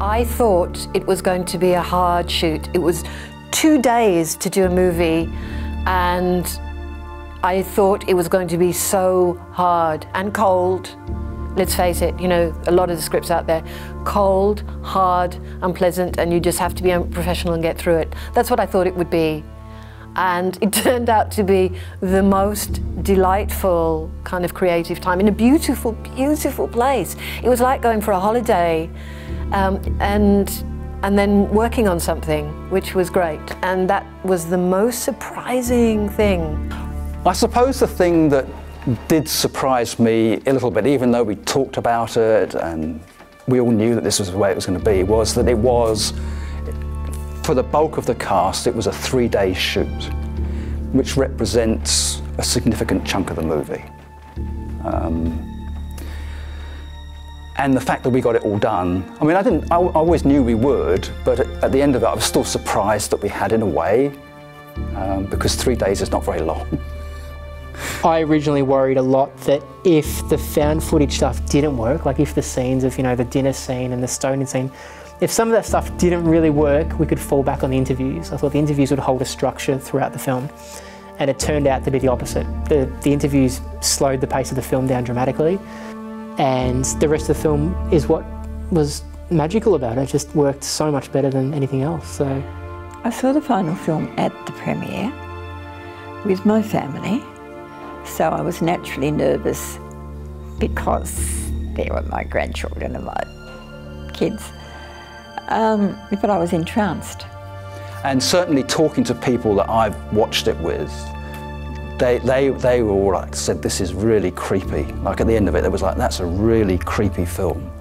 I thought it was going to be a hard shoot. It was 2 days to do a movie, and I thought it was going to be so hard and cold. Let's face it, you know, a lot of the scripts out there, cold, hard, unpleasant, and you just have to be a professional and get through it. That's what I thought it would be. And it turned out to be the most delightful kind of creative time in a beautiful, beautiful place. It was like going for a holiday and then working on something, which was great. And that was the most surprising thing. I suppose the thing that did surprise me a little bit, even though we talked about it and we all knew that this was the way it was going to be, was that it was, for the bulk of the cast, it was a 3-day shoot, which represents a significant chunk of the movie. And the fact that we got it all done, I mean, I always knew we would, but at the end of it, I was still surprised that we had, in a way, because 3 days is not very long. I originally worried a lot that if the found footage stuff didn't work, like if the scenes of, you know, the dinner scene and the stoning scene, if some of that stuff didn't really work, we could fall back on the interviews. I thought the interviews would hold a structure throughout the film, and it turned out to be the opposite. The interviews slowed the pace of the film down dramatically, and the rest of the film is what was magical about it. It just worked so much better than anything else. So I saw the final film at the premiere with my family. So I was naturally nervous because they were my grandchildren and my kids, but I was entranced. And certainly talking to people that I've watched it with, they were all like, said, this is really creepy. Like at the end of it, they was like, that's a really creepy film.